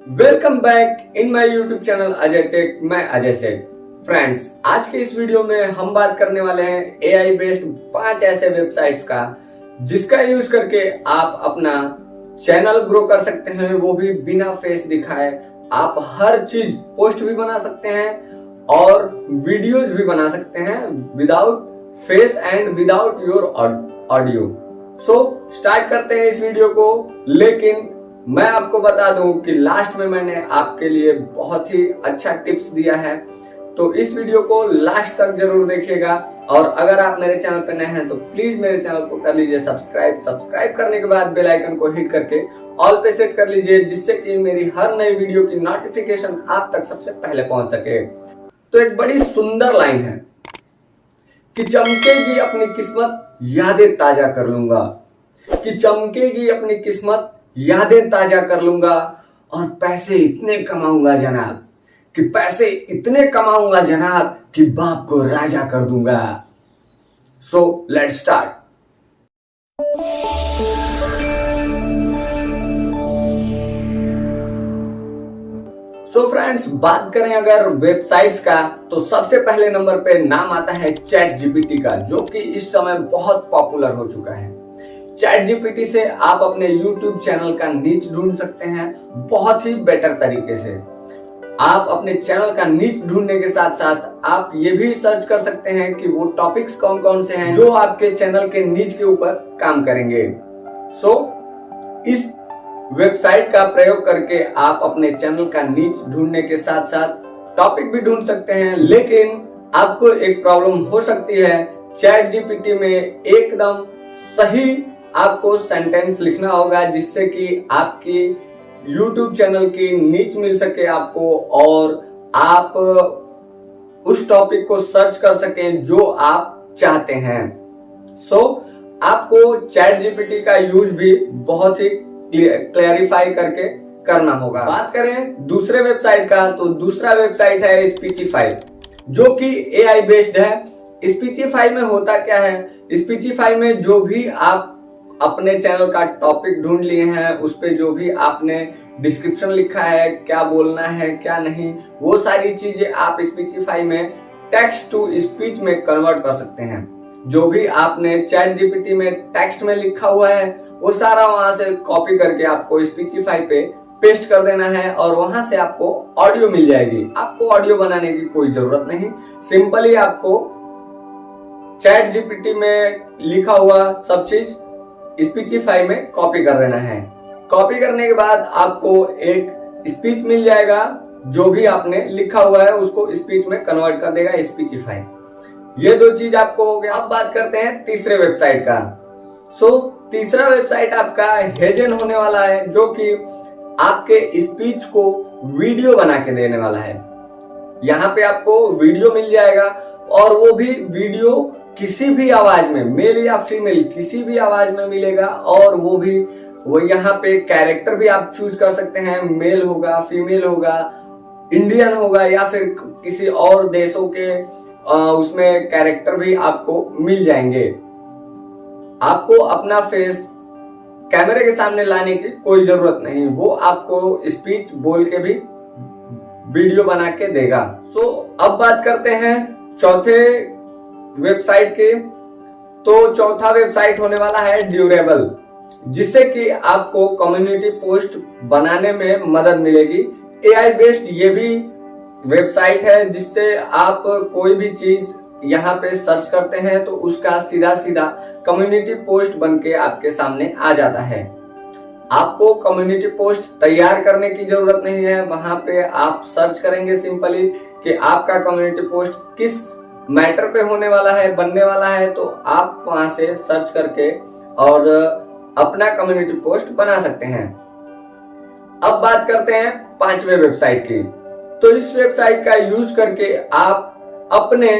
Welcome back in my YouTube channel Ajay Tech. मैं अजय सेठ। Friends, आज के इस वीडियो में हम बात करने वाले हैं एआई बेस्ड 5 ऐसे वेबसाइट्स का जिसका यूज करके आप अपना चैनल ग्रो कर सकते हैं, वो भी बिना फेस दिखाए। आप हर चीज पोस्ट भी बना सकते हैं और वीडियोज भी बना सकते हैं without face and without your audio. So start करते हैं इस वीडियो को। लेकिन मैं आपको बता दूं कि लास्ट में मैंने आपके लिए बहुत ही अच्छा टिप्स दिया है, तो इस वीडियो को लास्ट तक जरूर देखिएगा। और अगर आप मेरे चैनल पर नए हैं तो प्लीज मेरे चैनल को कर लीजिए सब्सक्राइब करने के बाद बेल आइकन को हिट करके ऑल पे सेट कर लीजिए, जिससे कि मेरी हर नई वीडियो की नोटिफिकेशन आप तक सबसे पहले पहुंच सके। तो एक बड़ी सुंदर लाइन है कि चमकेगी अपनी किस्मत यादें ताजा कर लूंगा, कि चमकेगी अपनी किस्मत यादें ताजा कर लूंगा और पैसे इतने कमाऊंगा जनाब, कि पैसे इतने कमाऊंगा जनाब कि बाप को राजा कर दूंगा। So let's start. So friends, बात करें अगर वेबसाइट्स का तो सबसे पहले नंबर पे नाम आता है चैट जीपीटी का, जो कि इस समय बहुत पॉपुलर हो चुका है। चैट जीपीटी से आप अपने YouTube चैनल का नीच ढूंढ सकते हैं बहुत ही बेटर तरीके से। आप अपने चैनल का नीच ढूंढने के साथ साथ आप ये भी सर्च कर सकते हैं कि वो टॉपिक्स कौन कौन से हैं जो आपके चैनल के नीच के ऊपर काम करेंगे। सो इस वेबसाइट का प्रयोग करके आप अपने चैनल का नीच ढूंढने के साथ साथ टॉपिक भी ढूंढ सकते हैं। लेकिन आपको एक प्रॉब्लम हो सकती है, चैट जीपीटी में एकदम सही आपको सेंटेंस लिखना होगा जिससे कि आपकी YouTube चैनल की नीच मिल सके आपको और आप उस टॉपिक को सर्च कर सकें जो आप चाहते हैं। सो आपको चैट जीपीटी का यूज भी बहुत ही क्लैरिफाई करके करना होगा। बात करें दूसरे वेबसाइट का तो दूसरा वेबसाइट है स्पीचिफाई, जो कि एआई बेस्ड है। स्पीचिफाई में होता क्या है, स्पीचिफाई में जो भी आप अपने चैनल का टॉपिक ढूंढ लिए हैं, उस पे जो भी आपने डिस्क्रिप्शन लिखा है, क्या बोलना है क्या नहीं, वो सारी चीजें आप स्पीचिफाई में टेक्स्ट टू स्पीच में कन्वर्ट कर सकते हैं। जो भी आपने चैट जीपीटी में टेक्स्ट में लिखा हुआ है वो सारा वहां से कॉपी करके आपको स्पीचिफाई पे पेस्ट कर देना है और वहां से आपको ऑडियो मिल जाएगी। आपको ऑडियो बनाने की कोई जरूरत नहीं, सिंपली आपको चैट जीपीटी में लिखा हुआ सब चीज स्पीचिफाई में कॉपी कर देना है। कॉपी करने के बाद आपको एक स्पीच मिल जाएगा, जो भी आपने लिखा हुआ है उसको स्पीच में कन्वर्ट कर देगा स्पीचिफाई। ये दो चीज आपको हो गया। अब बात करते हैं तीसरे वेबसाइट का। सो तीसरा वेबसाइट आपका हेजन होने वाला है, जो कि आपके स्पीच को वीडियो बना के देने वाला है। यहाँ पे आपको वीडियो मिल जाएगा और वो भी वीडियो किसी भी आवाज में, मेल या फीमेल किसी भी आवाज में मिलेगा। और वो यहाँ पे कैरेक्टर भी आप चूज कर सकते हैं, मेल होगा, फीमेल होगा, इंडियन होगा या फिर किसी और देशों के उसमें कैरेक्टर भी आपको मिल जाएंगे। आपको अपना फेस कैमरे के सामने लाने की कोई जरूरत नहीं, वो आपको स्पीच बोल के भी वीडियो बना के देगा। सो अब बात करते हैं चौथे वेबसाइट के। तो चौथा वेबसाइट होने वाला है ड्यूरेबल, जिससे कि आपको कम्युनिटी पोस्ट बनाने में मदद मिलेगी। एआई बेस्ड ये भी वेबसाइट है, जिससे आप कोई भी चीज यहाँ पे सर्च करते हैं तो उसका सीधा सीधा कम्युनिटी पोस्ट बन के आपके सामने आ जाता है। आपको कम्युनिटी पोस्ट तैयार करने की जरूरत नहीं है। वहां पे आप सर्च करेंगे सिंपली कि आपका कम्युनिटी पोस्ट किस मैटर पे होने वाला है, बनने वाला है, तो आप वहां से सर्च करके और अपना कम्युनिटी पोस्ट बना सकते हैं। अब बात करते हैं पांचवे वेबसाइट की। तो इस वेबसाइट का यूज करके आप अपने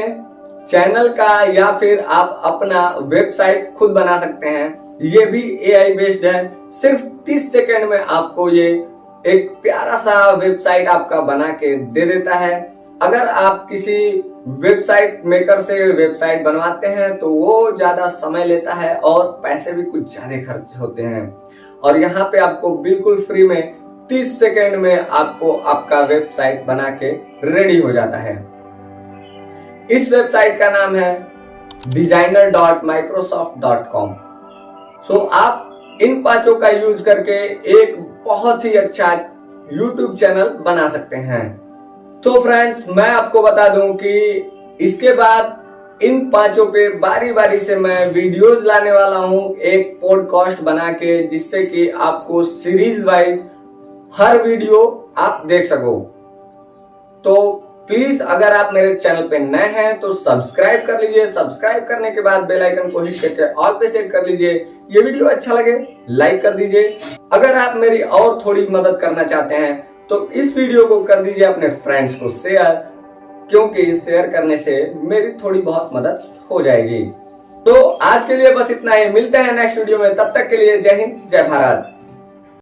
चैनल का या फिर आप अपना वेबसाइट खुद बना सकते हैं। ये भी एआई बेस्ड है। सिर्फ 30 सेकंड में आपको ये एक प्यारा सा वेबसाइट आपका बना के दे देता है। अगर आप किसी वेबसाइट मेकर से वेबसाइट बनवाते हैं तो वो ज्यादा समय लेता है और पैसे भी कुछ ज्यादा खर्च होते हैं। और यहाँ पे आपको बिल्कुल फ्री में 30 सेकेंड में आपको आपका वेबसाइट बना के रेडी हो जाता है। इस वेबसाइट का नाम है designer.microsoft.com। सो आप इन पांचों का यूज करके एक बहुत ही अच्छा YouTube चैनल बना सकते हैं। तो फ्रेंड्स, मैं आपको बता दूं कि इसके बाद इन पांचों पे बारी बारी से मैं वीडियोस लाने वाला हूं, एक पॉडकास्ट बना के, जिससे कि आपको सीरीज वाइज हर वीडियो आप देख सको। तो प्लीज अगर आप मेरे चैनल पे नए हैं तो सब्सक्राइब कर लीजिए। सब्सक्राइब करने के बाद बेल आइकन को हिट करके ऑल पे सेट कर लीजिए। ये वीडियो अच्छा लगे लाइक कर दीजिए। अगर आप मेरी और थोड़ी मदद करना चाहते हैं तो इस वीडियो को कर दीजिए अपने फ्रेंड्स को शेयर, क्योंकि शेयर करने से मेरी थोड़ी बहुत मदद हो जाएगी। तो आज के लिए बस इतना ही। मिलते हैं नेक्स्ट वीडियो में, तब तक के लिए जय हिंद जय भारत।